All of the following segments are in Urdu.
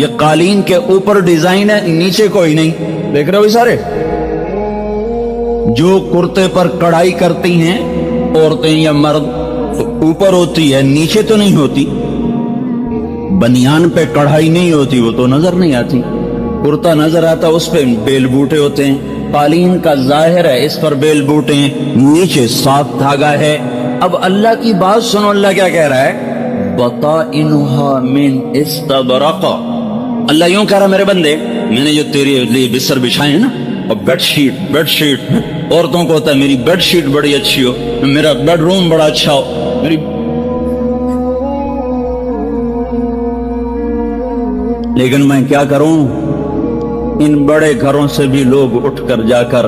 یہ قالین کے اوپر ڈیزائن ہے، نیچے کوئی نہیں. دیکھ رہے ہو سارے جو کرتے پر کڑھائی کرتی ہیں عورتیں یا مرد تو اوپر ہوتی ہے، نیچے تو نہیں ہوتی. بنیان پہ کڑھائی نہیں ہوتی، وہ تو نظر نہیں آتی. کرتا نظر آتا، اس پہ بیل بوٹے ہوتے ہیں. قالین کا ظاہر ہے اس پر بیل بوٹے ہیں، نیچے صاف دھاگا ہے. اب اللہ کی بات سنو، اللہ کیا کہہ رہا ہے؟ بطائنها من استبرق. اللہ یوں کہہ رہا میرے بندے، میں نے جو تیرے لیے بستر بچھائے ہیں نا، اور بیڈ شیٹ عورتوں کو ہوتا ہے میری بیڈ شیٹ بڑی اچھی ہو، میرا بیڈ روم بڑا اچھا ہو، میری. لیکن میں کیا کروں، ان بڑے گھروں سے بھی لوگ اٹھ کر جا کر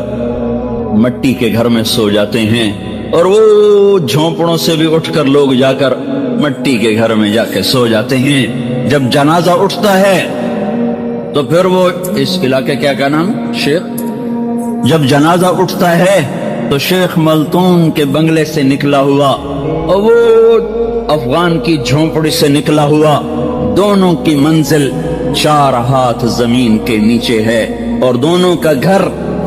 مٹی کے گھر میں سو جاتے ہیں، اور وہ جھونپڑوں سے بھی اٹھ کر لوگ جا کر مٹی کے گھر میں جا کے سو جاتے ہیں. جب جنازہ اٹھتا ہے تو پھر وہ اس علاقے کیا نام شیخ، جب جنازہ اٹھتا ہے تو شیخ ملتون کے بنگلے سے نکلا ہوا اور وہ افغان کی جھونپڑی سے نکلا ہوا، دونوں کی منزل 4 ہاتھ زمین کے نیچے ہے، اور دونوں کا گھر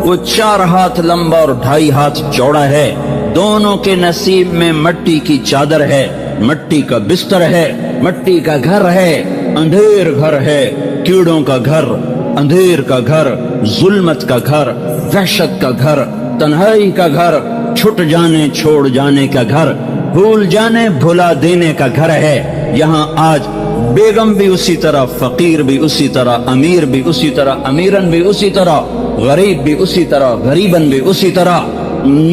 وہ 4 ہاتھ لمبا اور 2.5 ہاتھ چوڑا ہے. دونوں کے نصیب میں مٹی کی چادر ہے، مٹی کا بستر ہے، مٹی کا گھر ہے، اندھیر گھر ہے، کیڑوں کا گھر، اندھیر کا گھر، ظلمت کا گھر، وحشت کا گھر، تنہائی کا گھر، چھٹ جانے چھوڑ جانے کا گھر، بھول جانے بھلا دینے کا گھر ہے. یہاں آج بیگم بھی اسی طرح، فقیر بھی اسی طرح، امیر بھی اسی طرح، امیرن بھی اسی طرح، غریب بھی اسی طرح، غریبن بھی اسی طرح.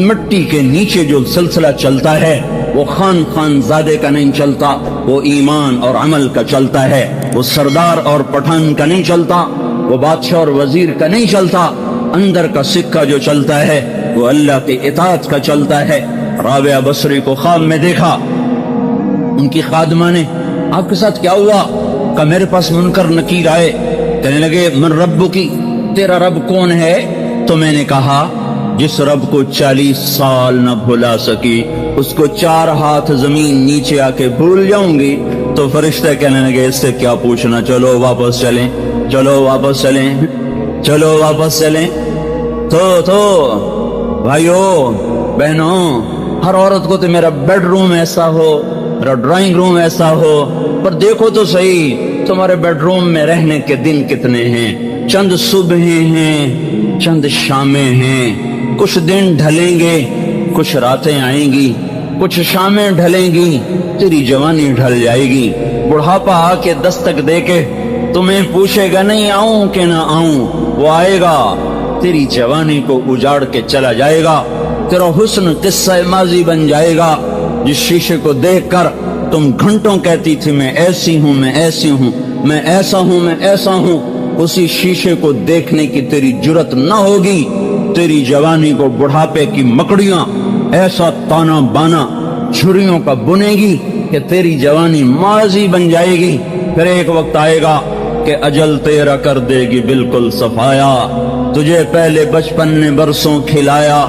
مٹی کے نیچے جو سلسلہ چلتا ہے وہ خان زادے کا نہیں چلتا، وہ ایمان اور عمل کا چلتا ہے. وہ سردار اور پٹھان کا نہیں چلتا، وہ بادشاہ اور وزیر کا نہیں چلتا. اندر کا سکہ جو چلتا ہے وہ اللہ کی اطاعت کا چلتا ہے. رابعہ بصری کو خواب میں دیکھا، ان کی خادمہ نے، آپ کے ساتھ کیا ہوا؟ کہ میرے پاس منکر نکیر آئے، کہنے لگے من رب کی، تیرا رب کون ہے؟ تو میں نے کہا جس رب کو 40 سال نہ بھلا سکی اس کو 4 ہاتھ زمین نیچے آ کے بھول جاؤں گی. تو فرشتے کہنے لگے اس سے کیا پوچھنا، چلو واپس چلیں، چلو واپس چلیں، چلو واپس چلیں. تو بھائیو بہنوں، ہر عورت کو تو میرا بیڈ روم ایسا ہو، میرا ڈرائنگ روم ایسا ہو، پر دیکھو تو صحیح تمہارے بیڈ روم میں رہنے کے دن کتنے ہیں. چند صبحیں ہیں، چند شامیں ہیں. کچھ دن ڈھلیں گے، کچھ راتیں آئیں گی، کچھ شامیں ڈھلیں گی، تیری جوانی ڈھل جائے گی. بڑھاپا آ کے دستک دے کے تمہیں پوچھے گا نہیں آؤں کہ نہ آؤں، وہ آئے گا، تیری جوانی کو اجاڑ کے چلا جائے گا. تیرا حسن قصہ ماضی بن جائے گا. جس شیشے کو دیکھ کر تم گھنٹوں کہتی تھی میں ایسی ہوں، میں ایسی ہوں، میں ایسا ہوں، میں ایسا ہوں، اسی شیشے کو دیکھنے کی تیری جرت نہ ہوگی. تیری جوانی کو بڑھاپے کی مکڑیاں ایسا تانا بانا چھریوں کا بنے گی کہ تیری جوانی ماضی بن جائے گی. پھر ایک وقت آئے گا کہ اجل تیرا کر دے گی بالکل صفایا. تجھے پہلے بچپن نے برسوں کھلایا،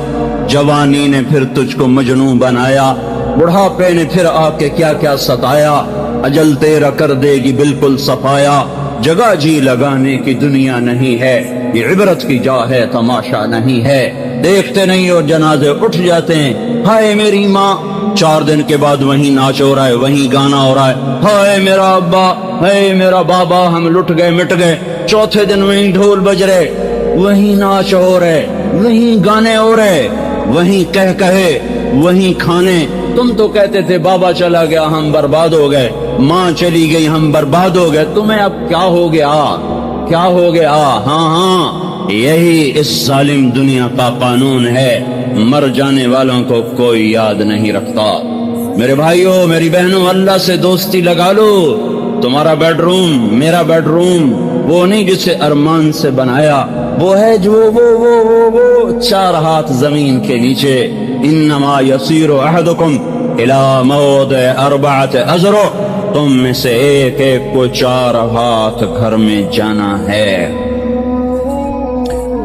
جوانی نے پھر تجھ کو مجنون بنایا، بڑھاپے نے پھر آ کے کیا کیا ستایا. اجل تیرا کر دے گی بالکل صفایا. جگہ جی لگانے کی دنیا نہیں ہے، یہ عبرت کی جا ہے، تماشا نہیں ہے. دیکھتے نہیں اور جنازے اٹھ جاتے ہیں. ہائے میری ماں، 4 دن کے بعد وہیں ناچ ہو رہا ہے، وہیں گانا ہو رہا ہے. ہائے میرا ابا، ہائے میرا بابا، ہم لٹ گئے مٹ گئے. چوتھے دن وہیں ڈھول بج رہے، وہیں ناچ ہو رہے، وہیں گانے ہو رہے، وہیں کہے، وہیں کھانے. تم تو کہتے تھے بابا چلا گیا ہم برباد ہو گئے، ماں چلی گئی ہم برباد ہو گئے. تمہیں اب کیا ہو گیا، کیا ہو گیا؟ ہاں یہی اس ظالم دنیا کا قانون ہے، مر جانے والوں کو کوئی یاد نہیں رکھتا. میرے بھائیوں، میری بہنوں، اللہ سے دوستی لگا لو. تمہارا بیڈ روم، میرا بیڈ روم وہ نہیں جسے ارمان سے بنایا، وہ ہے جو وہ 4 ہاتھ زمین کے نیچے. انما یسیر احدکم الی موضع 4 اذرع، تم میں سے ایک ایک کو 4 ہاتھ گھر میں جانا ہے.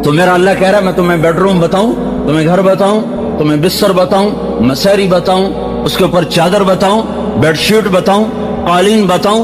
تو میرا اللہ کہہ رہا ہے میں تمہیں بیڈ روم بتاؤں، تمہیں گھر بتاؤں، تمہیں بستر بتاؤں، مساری بتاؤں، اس کے اوپر چادر بتاؤں، بیڈ شیٹ بتاؤں، قالین بتاؤں،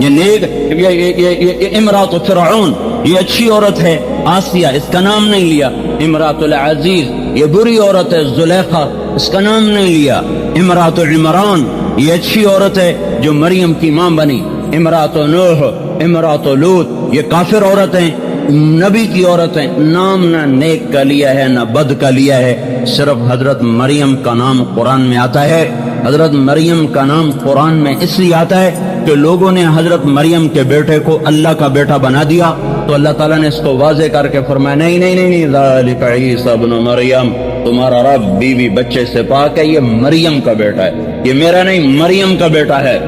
یہ نیک یہ امرات فرعون یہ اچھی عورت ہے آسیہ، اس کا نام نہیں لیا. امرات العزیز یہ بری عورت ہے زلیخا، اس کا نام نہیں لیا. امرات عمران یہ اچھی عورت ہے جو مریم کی ماں بنی. امرات نوح، امرات لوط یہ کافر عورت ہیں، نبی کی عورت ہیں. نام نہ نیک کا لیا ہے نہ بد کا لیا ہے، صرف حضرت مریم کا نام قرآن میں آتا ہے. حضرت مریم کا نام قرآن میں اس لیے آتا ہے کہ لوگوں نے حضرت مریم کے بیٹے کو اللہ کا بیٹا بنا دیا، تو اللہ تعالیٰ نے اس کو واضح کر کے فرمایا نہیں نہیں نہیں نہیں، ذالک عیسی ابن مریم، تمہارا رب بیوی بچے سے پاک ہے، یہ مریم کا بیٹا ہے، یہ میرا نہیں مریم کا بیٹا ہے.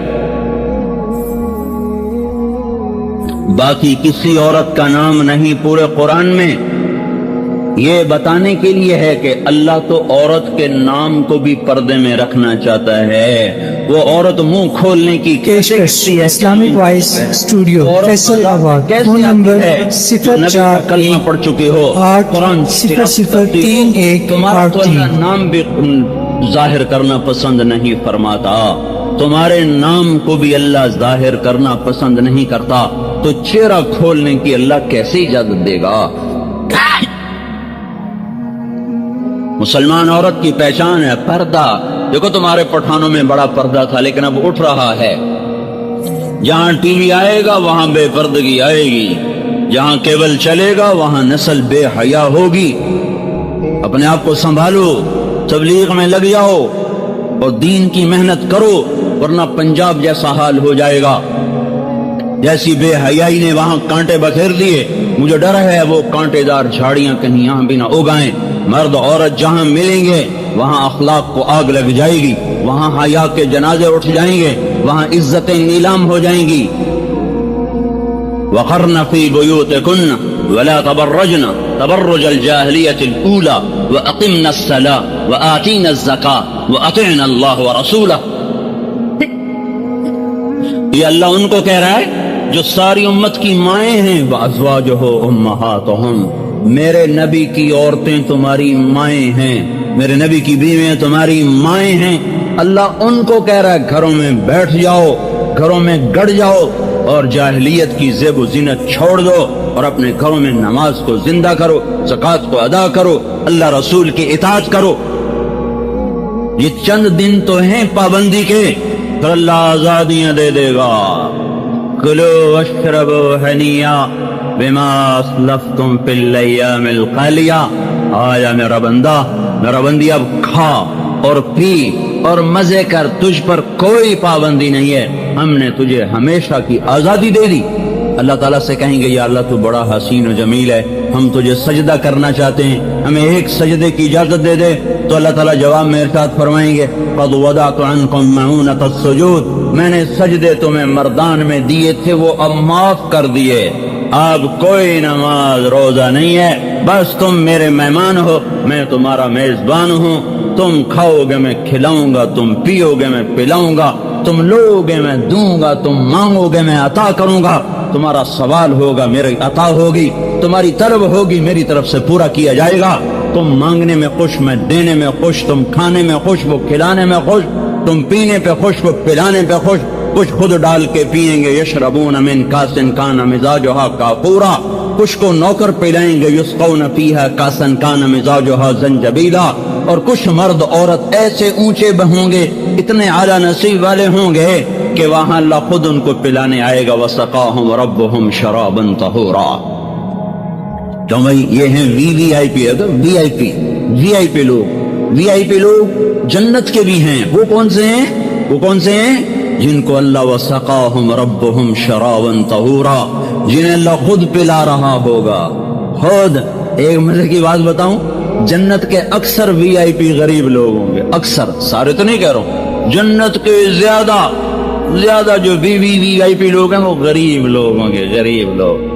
باقی کسی عورت کا نام نہیں پورے قرآن میں. یہ بتانے کے لیے ہے کہ اللہ تو عورت کے نام کو بھی پردے میں رکھنا چاہتا ہے. وہ عورت منہ کھولنے کی اسلامک وائس اسٹوڈیو فیصل آباد، فون نمبر 04 کلمہ پڑھ چکی ہو، قرآن 0031 تمہارا تو اللہ نام بھی ظاہر کرنا پسند نہیں فرماتا، تمہارے نام کو بھی اللہ ظاہر کرنا پسند نہیں کرتا، تو چہرہ کھولنے کی اللہ کیسے اجازت دے گا؟ مسلمان عورت کی پہچان ہے پردہ. دیکھو تمہارے پٹھانوں میں بڑا پردہ تھا لیکن اب اٹھ رہا ہے. جہاں ٹی وی آئے گا وہاں بے پردگی آئے گی، جہاں کیبل چلے گا وہاں نسل بے حیا ہوگی. اپنے آپ کو سنبھالو، تبلیغ میں لگ جاؤ اور دین کی محنت کرو، ورنہ پنجاب جیسا حال ہو جائے گا. جیسی بے حیائی نے وہاں کانٹے بکھیر دیے، مجھے ڈر ہے وہ کانٹے دار جھاڑیاں کہیں یہاں بھی نہ اگائیں. مرد عورت جہاں ملیں گے وہاں اخلاق کو آگ لگ جائے گی، وہاں حیا کے جنازے اٹھ جائیں گے، وہاں عزتیں نیلام ہو جائیں گی. وقرن فی بیوتکن ولا تبرجن تبرج الجاہلیۃ الاولی واقمن الصلاۃ وآتین الزکاۃ واطعن اللہ ورسولہ. یہ اللہ ان کو کہہ رہا ہے جو ساری امت کی مائیں ہیں. وازواجہ امہاتہم، میرے نبی کی عورتیں تمہاری مائیں ہیں، میرے نبی کی بیویاں تمہاری مائیں ہیں. اللہ ان کو کہہ رہا ہے گھروں میں بیٹھ جاؤ، گھروں میں گڑ جاؤ اور جاہلیت کی زیب و زینت چھوڑ دو اور اپنے گھروں میں نماز کو زندہ کرو، زکوٰۃ کو ادا کرو، اللہ رسول کی اطاعت کرو. یہ چند دن تو ہیں پابندی کے، پھر اللہ آزادیاں دے دے گا. کلو واشربوا ہنیا بما اسلفتم فی الایام الخالیہ. آیا میرا بندہ، میرا بندی، اب کھا اور پی اور مزے کر، تجھ پر کوئی پابندی نہیں ہے، ہم نے تجھے ہمیشہ کی آزادی دے دی. اللہ تعالیٰ سے کہیں گے یا اللہ تو بڑا حسین و جمیل ہے، ہم تجھے سجدہ کرنا چاہتے ہیں، ہمیں ایک سجدے کی اجازت دے دے. تو اللہ تعالیٰ جواب میں ارشاد فرمائیں گے قد وضعت عنکم معونۃ السجود، میں نے سجدے تمہیں مردان میں دیے تھے، وہ اب معاف کر دیے. اب کوئی نماز روزہ نہیں ہے، بس تم میرے مہمان ہو، میں تمہارا میزبان ہوں. تم کھاؤ گے میں کھلاؤں گا، تم پیو گے میں پلاؤں گا، تم لو گے میں دوں گا، تم مانگو گے میں عطا کروں گا. تمہارا سوال ہوگا میری عطا ہوگی، تمہاری طلب ہوگی میری طرف سے پورا کیا جائے گا. تم مانگنے میں خوش، میں دینے میں خوش، تم کھانے میں خوش، وہ کھلانے میں خوش، تم پینے پہ خوش، وہ پلانے پہ خوش. کچھ خود ڈال کے پیئیں گے، یشربون من کاس کان مزاجھا کافورا، کچھ کو نوکر پلائیں گے، یسقون فیہا کاسا کان مزاجھا زنجبیلا. اور کچھ مرد عورت ایسے اونچے ہوں گے، اتنے اعلیٰ نصیب والے ہوں گے کہ وہاں اللہ خود ان کو پلانے آئے گا. وسقاہم ربہم شرابا طہورا. تو بھائی یہ ہیں وی آئی پی. اگر وی آئی پی لوگ جنت کے بھی ہیں. وہ کون سے ہیں؟ وہ کون سے ہیں؟ جن کو اللہ وسقاہم ربہم شرابا طہورا، جنہیں اللہ خود پلا رہا ہوگا. خود ایک مزے کی بات بتاؤں، جنت کے اکثر وی آئی پی غریب لوگ ہوں گے. اکثر، سارے تو نہیں کہہ رہا ہوں، جنت کے زیادہ جو وی آئی پی لوگ ہیں وہ غریب لوگ ہوں گے، غریب لوگ.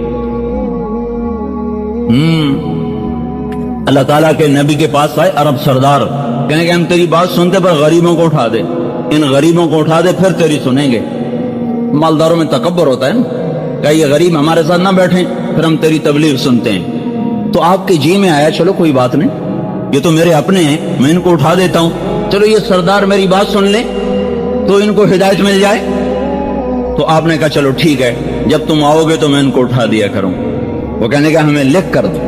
اللہ تعالیٰ کے نبی کے پاس آئے عرب سردار، کہیں کہ ہم تیری بات سنتے پر غریبوں کو اٹھا دے، ان غریبوں کو اٹھا دے پھر تیری سنیں گے. مالداروں میں تکبر ہوتا ہے نا، کہ یہ غریب ہمارے ساتھ نہ بیٹھیں پھر ہم تیری تبلیغ سنتے ہیں. تو آپ کے جی میں آیا چلو کوئی بات نہیں، یہ تو میرے اپنے ہیں، میں ان کو اٹھا دیتا ہوں، چلو یہ سردار میری بات سن لیں تو ان کو ہدایت مل جائے. تو آپ نے کہا چلو ٹھیک ہے، جب تم آؤ گے تو میں ان کو اٹھا دیا کروں۔ وہ کہنے کا ہمیں لکھ کر دو،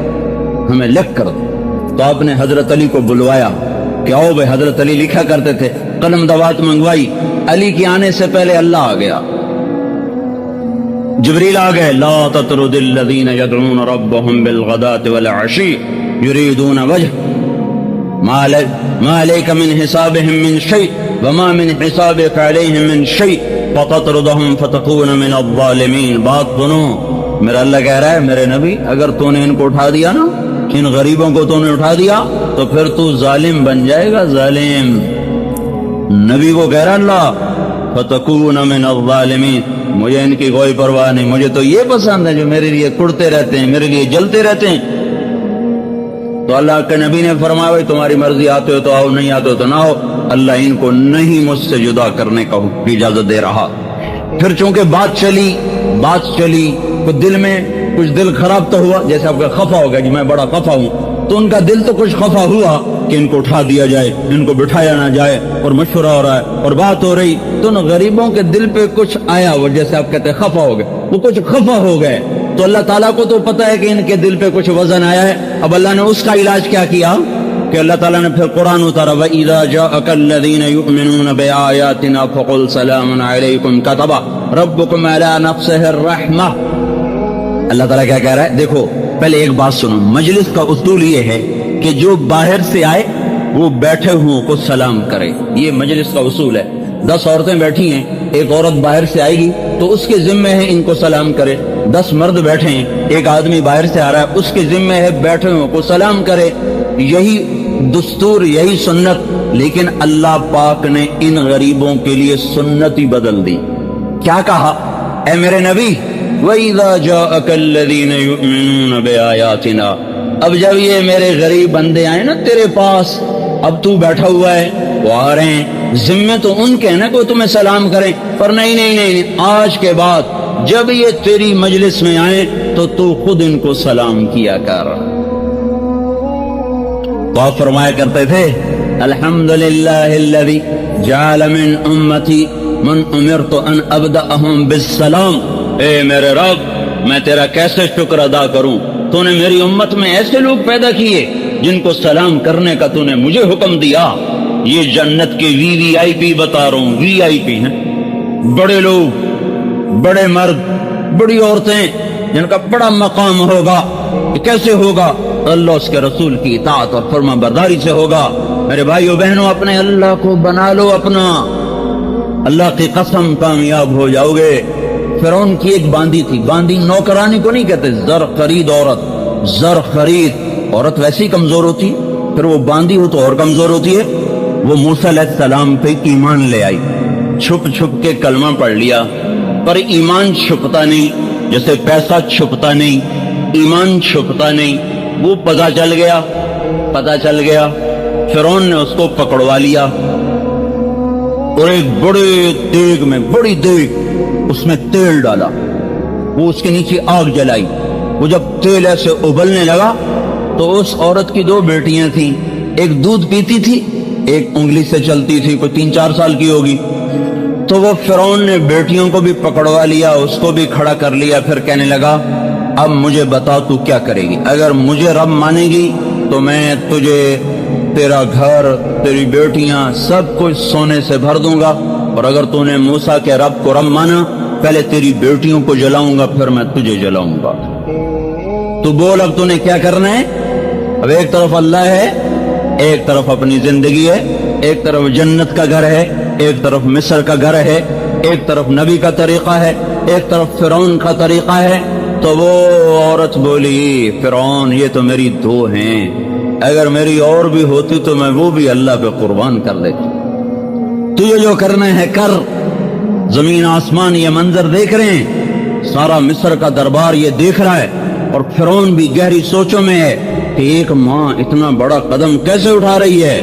ہمیں لکھ کر دو۔ تو آپ نے حضرت علی کو بلوایا کہ آؤ بھائی، حضرت علی لکھا کرتے تھے، قلم دوات منگوائی، علی کے آنے سے پہلے اللہ آ گیا، جبریل آ گئے، لا تطرد الذین یدعون ربهم بالغداة والعشی یریدون وجہ ما علیک من حسابهم من شیء وما من حسابک علیہم من شیء فتطردهم فتکون من الظالمین۔ بات سنو، میرا اللہ کہہ رہا ہے میرے نبی، اگر تو نے ان کو اٹھا دیا نا، ان غریبوں کو تو نے اٹھا دیا، تو پھر تو ظالم بن جائے گا، ظالم۔ نبی کو کہہ رہا اللہ فتکون من الظالمین، مجھے ان کی کوئی پرواہ نہیں، مجھے تو یہ پسند ہے جو میرے لیے کڑتے رہتے ہیں، میرے لیے جلتے رہتے ہیں۔ تو اللہ کے نبی نے فرمایا بھائی تمہاری مرضی، آتے ہو تو آؤ، نہیں آتے ہو تو نہ آؤ، اللہ ان کو نہیں مجھ سے جدا کرنے کا اجازت دے رہا۔ پھر چونکہ بات چلی کچھ دل میں کچھ دل خراب تو ہوا، جیسے آپ کا خفا ہو گیا کہ میں بڑا خفا ہوں، تو ان کا دل تو کچھ خفا ہوا کہ ان کو اٹھا دیا جائے، ان کو بٹھایا نہ جائے، اور مشورہ ہو رہا ہے اور بات ہو رہی، تو ان غریبوں کے دل پہ کچھ آیا، وہ جیسے آپ کہتے ہیں خفا ہو گئے، وہ کچھ خفا ہو گئے۔ تو اللہ تعالیٰ کو تو پتہ ہے کہ ان کے دل پہ کچھ وزن آیا ہے۔ اب اللہ نے اس کا علاج کیا کیا کہ اللہ تعالیٰ نے پھر قرآن اتارا، وَإِذَا جَاءَكَ الَّذِينَ يُؤْمِنُونَ بِآيَاتِنَا فَقُلْ سَلَامٌ عَلَيْكُمْ كَتَبَ رَبُّكُمْ عَلَى نَفْسِهِ الرَّحْمَةَ۔ اللہ تعالیٰ کیا کہہ رہا ہے؟ دیکھو پہلے ایک بات سنو، مجلس کا اصول یہ ہے کہ جو باہر سے آئے وہ بیٹھے ہوں کو سلام کرے، یہ مجلس کا اصول ہے۔ 10 عورتیں بیٹھی ہیں، ایک عورت باہر سے آئے گی تو اس کے ذمہ ہے ان کو سلام کرے۔ 10 مرد بیٹھے ہیں، ایک آدمی باہر سے آ رہا ہے، اس کے ذمہ ہے بیٹھے ہوں کو سلام کرے۔ یہی دستور، یہی سنت، لیکن اللہ پاک نے ان غریبوں کے لیے سنت ہی بدل دی۔ کیا کہا؟ اے میرے نبی وَإِذَا جَاءَكَ الَّذِينَ يُؤْمِنُونَ بِآيَاتِنَا، اب جب یہ میرے غریب بندے آئے نا تیرے پاس، اب تو بیٹھا ہوا ہے، وہ آ رہے ہیں، ذمہ تو ان کے نا کوئی تمہیں سلام کریں، پر نہیں، آج کے بعد جب یہ تیری مجلس میں آئے تو تو خود ان کو سلام کیا کر۔ تو آپ فرمایا کرتے تھے الحمدللہ الذی جعل من امتی من امرت ان ابدأہم بالسلام۔ اے میرے رب، میں تیرا کیسے شکر ادا کروں، تو نے میری امت میں ایسے لوگ پیدا کیے جن کو سلام کرنے کا تو نے مجھے حکم دیا۔ یہ جنت کے وی آئی پی بتا رہا ہوں، وی آئی پی ہیں، بڑے لوگ، بڑے مرد، بڑی عورتیں، جن کا بڑا مقام ہوگا۔ یہ کیسے ہوگا؟ اللہ اس کے رسول کی اطاعت اور فرما برداری سے ہوگا۔ میرے بھائیو بہنوں، اپنے اللہ کو بنا لو اپنا، اللہ کی قسم کامیاب ہو جاؤ گے۔ فرعون کی ایک باندی تھی، باندی نوکرانی کو نہیں کہتے، زر خرید عورت، زر خرید عورت ویسی کمزور ہوتی، پھر وہ باندی ہو تو اور کمزور ہوتی ہے۔ وہ موسیٰ علیہ السلام پہ ایمان لے آئی، چھپ کے کلمہ پڑھ لیا، پر ایمان چھپتا نہیں، جیسے پیسہ چھپتا نہیں، ایمان چھپتا نہیں۔ وہ پتہ چل گیا، فرعون نے اس کو پکڑوا لیا اور ایک بڑے دیگ میں، بڑی دیگ، اس میں تیل ڈالا، وہ اس کے نیچے آگ جلائی۔ وہ جب تیل ایسے ابلنے لگا تو اس عورت کی 2 بیٹیاں تھیں، ایک دودھ پیتی تھی، ایک انگلی سے چلتی تھی، کوئی 3-4 سال کی ہوگی۔ تو وہ فرعون نے بیٹیوں کو بھی پکڑوا لیا، اس کو بھی کھڑا کر لیا، پھر کہنے لگا اب مجھے بتا تو کیا کرے گی، اگر مجھے رب مانے گی تو میں تجھے، تیرا گھر، تیری بیٹیاں، سب کچھ سونے سے بھر دوں گا، اور اگر تو نے موسیٰ کے رب کو رب مانا، پہلے تیری بیٹیوں کو جلاؤں گا، پھر میں تجھے جلاؤں گا۔ تو بول اب تو نے کیا کرنا ہے؟ اب ایک طرف اللہ ہے، ایک طرف اپنی زندگی ہے، ایک طرف جنت کا گھر ہے، ایک طرف مصر کا گھر ہے، ایک طرف نبی کا طریقہ ہے، ایک طرف فرعون کا طریقہ ہے۔ تو وہ عورت بولی فرعون یہ تو میری 2 ہیں، اگر میری اور بھی ہوتی تو میں وہ بھی اللہ پہ قربان کر لیتی۔ تجھے جو کرنا ہے کر۔ زمین آسمان یہ منظر دیکھ رہے ہیں، سارا مصر کا دربار یہ دیکھ رہا ہے، اور فرعون بھی گہری سوچوں میں ہے کہ ایک ماں اتنا بڑا قدم کیسے اٹھا رہی ہے،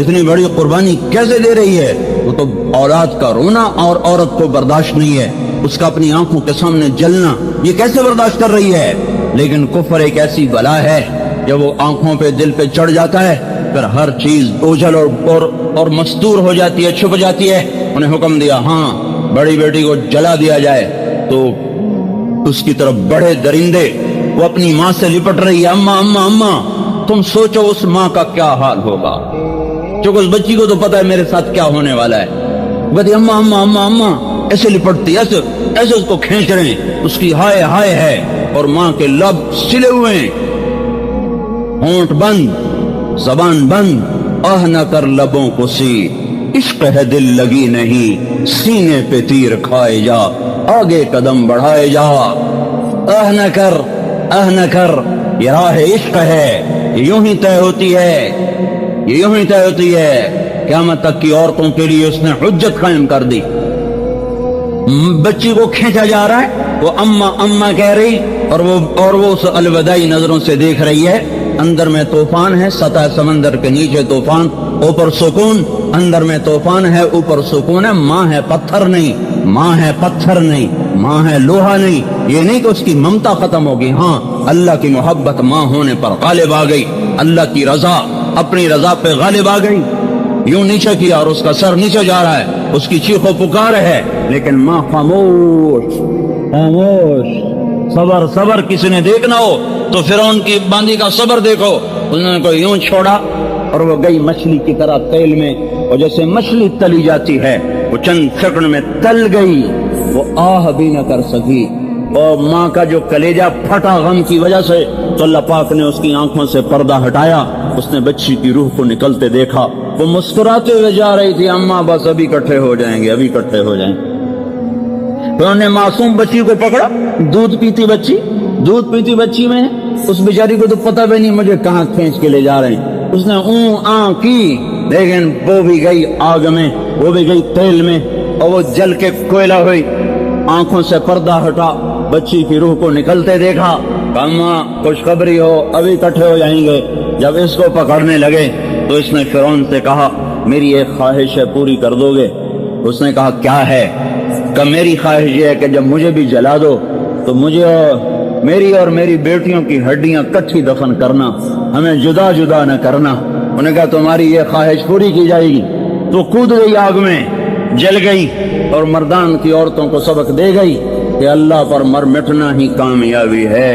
اتنی بڑی قربانی کیسے دے رہی ہے۔ وہ تو اولاد کا رونا اور عورت کو برداشت نہیں ہے، اس کا اپنی آنکھوں کے سامنے جلنا یہ کیسے برداشت کر رہی ہے۔ لیکن کفر ایک ایسی بلا ہے، جب وہ آنکھوں پہ دل پہ چڑھ جاتا ہے پھر ہر چیز اوجھل اور مستور ہو جاتی ہے، چھپ جاتی ہے۔ انہیں حکم دیا ہاں بڑی بیٹی کو جلا دیا جائے تو اس کی طرف بڑے درندے، وہ اپنی ماں سے لپٹ رہی ہے، اماں اماں اماں، تم سوچو اس ماں کا کیا حال ہوگا، کیونکہ اس بچی کو تو پتا ہے میرے ساتھ کیا ہونے والا ہے، وہ کہتی اماں اماں اماں اماں، ایسے لپٹتی، ایسے ایسے اس کو کھینچ رہے ہیں، اس کی ہائے ہائے ہے، اور ماں کے لب سلے ہوئے ہیں، ہونٹ بند، زبان بند، آہ نہ کر لبوں کو سی، عشق ہے دل لگی نہیں، سینے پہ تیر کھائے جا، آگے قدم بڑھائے جا، آہ نہ کر، آہ نہ کر، یہ راہ عشق ہے، یہ یوں ہی طے ہوتی ہے، یہ یوں ہی طے ہوتی ہے۔ قیامت تک کی عورتوں کے لیے اس نے حجت قائم کر دی۔ بچی کو کھینچا جا رہا ہے، وہ اماں اماں کہہ رہی، اور وہ اس الوداعی نظروں سے دیکھ رہی ہے، اندر میں طوفان ہے، سطح سمندر کے نیچے طوفان، اوپر سکون، اندر میں طوفان ہے، اوپر سکون ہے، ماں ہے پتھر نہیں، ماں ہے پتھر نہیں، ماں ہے لوہا نہیں، یہ نہیں کہ اس کی ممتا ختم ہوگی، ہاں اللہ کی محبت ماں ہونے پر غالب آ گئی، اللہ کی رضا اپنی رضا پہ غالب آ گئی، یوں نیچے کیا اور اس کا سر نیچے جا رہا ہے، اس کی چیخ و پکار ہے، لیکن ماں خاموش خاموش، صبر صبر، کسی نے دیکھنا ہو تو فرعون کی باندی کا صبر دیکھو، انہوں نے کو یوں چھوڑا اور وہ گئی مچھلی کی طرح تیل میں، اور جیسے مچھلی تلی جاتی ہے وہ چند سیکنڈ میں تل گئی، وہ آہ بھی نہ کر سکی، اور ماں کا جو کلیجہ پھٹا غم کی وجہ سے، تو اللہ پاک نے اس کی آنکھوں سے پردہ ہٹایا، اس نے بچی کی روح کو نکلتے دیکھا، وہ مسکراتے ہوئے جا رہی تھی، اماں بس ابھی اکٹھے ہو جائیں گے، ابھی اکٹھے ہو جائیں گے۔ تو انہوں نے معصوم بچی کو پکڑا، دودھ پیتی بچی میں، اس بیچاری کو تو پتہ بھی نہیں مجھے کہاں کھینچ کے لے جا رہے ہیں، اس نے کی، لیکن وہ بھی گئی آگ میں، وہ بھی گئی تیل میں، اور وہ جل کے کوئلہ ہوئی، آنکھوں سے پردہ ہٹا، بچی کی روح کو نکلتے دیکھا، اماں خوشخبری ہو ابھی اکٹھے ہو جائیں گے۔ جب اس کو پکڑنے لگے تو اس نے فرعون سے کہا میری ایک خواہش ہے، پوری کر دو گے؟ اس نے کہا کیا ہے؟ کہ میری خواہش یہ ہے کہ جب مجھے بھی جلا دو تو مجھے اور میری بیٹیوں کی ہڈیاں کٹھی دفن کرنا، ہمیں جدا جدا نہ کرنا۔ انہوں نے کہا تمہاری یہ خواہش پوری کی جائے گی۔ تو کود گئی آگ میں، جل گئی، اور مردان کی عورتوں کو سبق دے گئی کہ اللہ پر مر مٹنا ہی کامیابی ہے،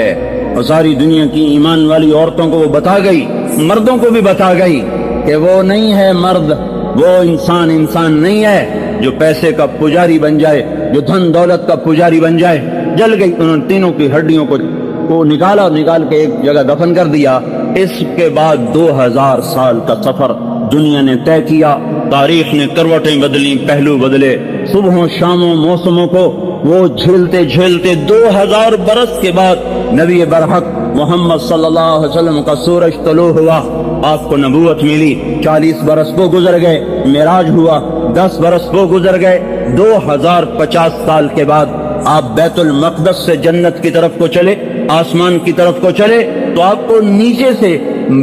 اور ساری دنیا کی ایمان والی عورتوں کو وہ بتا گئی، مردوں کو بھی بتا گئی کہ وہ نہیں ہے مرد، وہ انسان نہیں ہے جو پیسے کا پجاری بن جائے، جو دھن دولت کا پجاری بن جائے۔ جل گئی، انہوں نے تینوں کی ہڈیوں کو نکالا، نکال کے ایک جگہ دفن کر دیا۔ اس کے بعد 2000 سال کا سفر دنیا نے طے کیا، تاریخ نے کروٹیں بدلی، پہلو بدلے، صبحوں شاموں موسموں کو وہ جھیلتے جھیلتے 2000 برس کے بعد نبی برحق محمد صلی اللہ علیہ وسلم کا سورج طلوع ہوا، آپ کو نبوت ملی، 40 برس وہ گزر گئے، معراج ہوا، 10 برس وہ گزر گئے، 2050 سال کے بعد آپ بیت المقدس سے جنت کی طرف کو چلے، آسمان کی طرف کو چلے تو آپ کو نیچے سے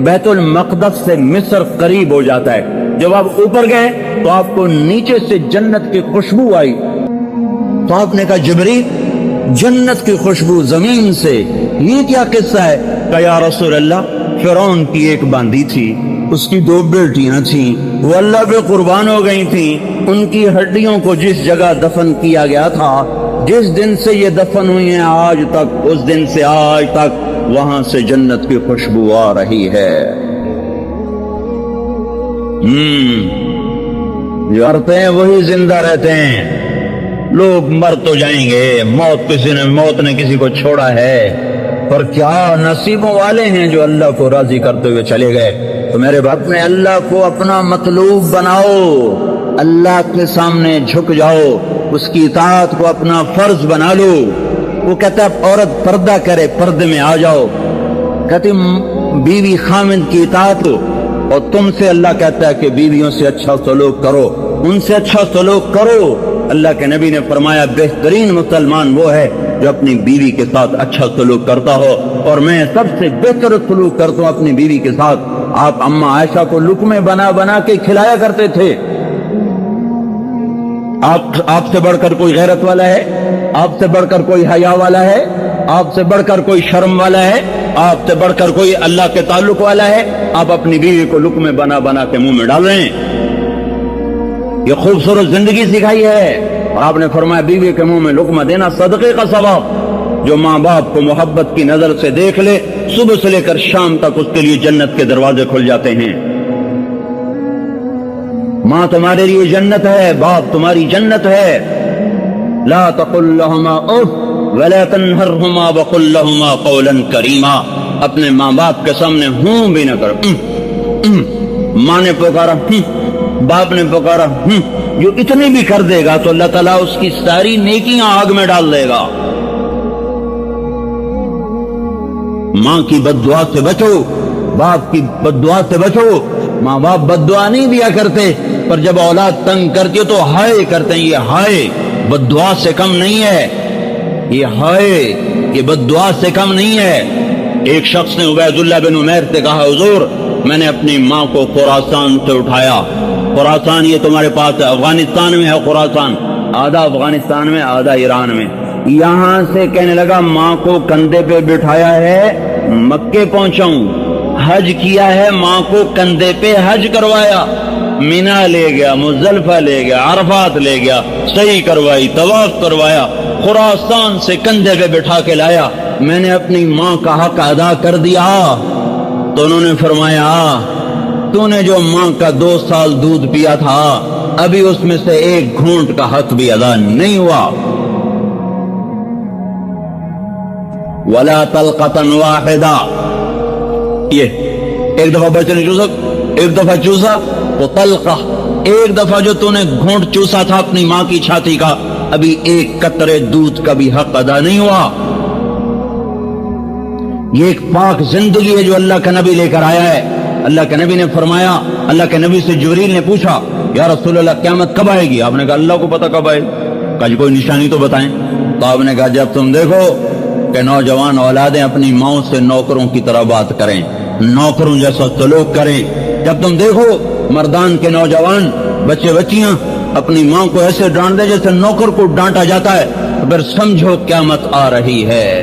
بیت المقدس سے مصر قریب ہو جاتا ہے، جب آپ اوپر گئے تو آپ کو نیچے سے جنت کی خوشبو آئی، تو آپ نے کہا جبریل جنت کی خوشبو زمین سے، یہ کیا قصہ ہے؟ کہ یا رسول اللہ فرعون کی ایک باندی تھی، اس کی 2 بیٹیاں تھیں، وہ اللہ پہ قربان ہو گئی تھیں، ان کی ہڈیوں کو جس جگہ دفن کیا گیا تھا، جس دن سے یہ دفن ہوئی ہیں آج تک، اس دن سے آج تک وہاں سے جنت کی خوشبو آ رہی ہے۔ جو مرتے ہیں وہی زندہ رہتے ہیں، لوگ مر تو جائیں گے، موت نے کسی کو چھوڑا ہے، پر کیا نصیبوں والے ہیں جو اللہ کو راضی کرتے ہوئے چلے گئے۔ تو میرے باپ نے اللہ کو اپنا مطلوب بناؤ، اللہ کے سامنے جھک جاؤ، اس کی اطاعت کو اپنا فرض بنا لو۔ وہ کہتا ہے عورت پردہ کرے، پردے میں آ جاؤ، کہتی بیوی خامند کی اطاعت ہو، اور تم سے اللہ کہتا ہے کہ بیویوں سے اچھا سلوک کرو، ان سے اچھا سلوک کرو۔ اللہ کے نبی نے فرمایا بہترین مسلمان وہ ہے جو اپنی بیوی کے ساتھ اچھا سلوک کرتا ہو، اور میں سب سے بہتر سلوک کرتا ہوں اپنی بیوی کے ساتھ۔ آپ اماں عائشہ کو لقمے بنا بنا کے کھلایا کرتے تھے۔ آپ سے بڑھ کر کوئی غیرت والا ہے؟ آپ سے بڑھ کر کوئی حیا والا ہے؟ آپ سے بڑھ کر کوئی شرم والا ہے؟ آپ سے بڑھ کر کوئی اللہ کے تعلق والا ہے؟ آپ اپنی بیوی کو لقمے بنا بنا کے منہ میں ڈال رہے ہیں۔ یہ خوبصورت زندگی سکھائی ہے، اور آپ نے فرمایا بیوی کے منہ میں لقمہ دینا صدقے کا ثواب. جو ماں باپ کو محبت کی نظر سے دیکھ لے صبح سے لے کر شام تک اس کے لیے جنت کے دروازے کھل جاتے ہیں. ماں تمہارے لیے جنت ہے، باپ تمہاری جنت ہے. لا تقل لهما اف ولا تنهرهما وقل لهما قولا کریما. اپنے ماں باپ کے سامنے ہوں بھی نہ کرو. ماں نے پکارا باپ نے پکارا جو اتنی بھی کر دے گا تو اللہ تعالیٰ اس کی ساری نیکیاں آگ میں ڈال دے گا. ماں کی بد دعا سے بچو، باپ کی بد دعا سے بچو. ماں باپ بد دعا نہیں دیا کرتے، پر جب اولاد تنگ کرتی ہو تو ہائے کرتے ہیں. یہ ہائے بد دعا سے کم نہیں ہے، یہ ہائے یہ بد دعا سے کم نہیں ہے. ایک شخص نے عبید اللہ بن عمیر سے کہا حضور میں نے اپنی ماں کو خراسان سے اٹھایا. خراسان یہ تمہارے پاس ہے، افغانستان میں ہے خراسان، آدھا افغانستان میں آدھا ایران میں. یہاں سے کہنے لگا ماں کو کندھے پہ بٹھایا ہے مکے پہنچاؤں. حج کیا ہے، ماں کو کندھے پہ حج کروایا. مینا لے گیا، مزدلفہ لے گیا، عرفات لے گیا، سعی کروائی، طواف کروایا، خراسان سے کندھے پہ بٹھا کے لایا. میں نے اپنی ماں کا حق ادا کر دیا. تو انہوں نے فرمایا تو نے جو ماں کا 2 سال دودھ پیا تھا ابھی اس میں سے ایک گھونٹ کا حق بھی ادا نہیں ہوا. ولا طلقة واحدہ، یہ ایک دفعہ بچے نے چوسا، ایک دفعہ چوسا تو طلقہ، ایک دفعہ جو تو نے گھونٹ چوسا تھا اپنی ماں کی چھاتی کا ابھی ایک قطرے دودھ کا بھی حق ادا نہیں ہوا. یہ ایک پاک زندگی ہے جو اللہ کا نبی لے کر آیا ہے. اللہ کے نبی نے فرمایا، اللہ کے نبی سے جبریل نے پوچھا یا رسول اللہ قیامت کب آئے گی؟ آپ نے کہا اللہ کو پتہ کب آئے گی. کہا جی کوئی نشانی تو بتائیں. تو آپ نے کہا جب تم دیکھو کہ نوجوان اولادیں اپنی ماؤں سے نوکروں کی طرح بات کریں، نوکروں جیسا سلوک کریں. جب تم دیکھو مردان کے نوجوان بچے بچیاں اپنی ماں کو ایسے ڈانٹ دیں جیسے نوکر کو ڈانٹا جاتا ہے، پھر سمجھو قیامت آ رہی ہے.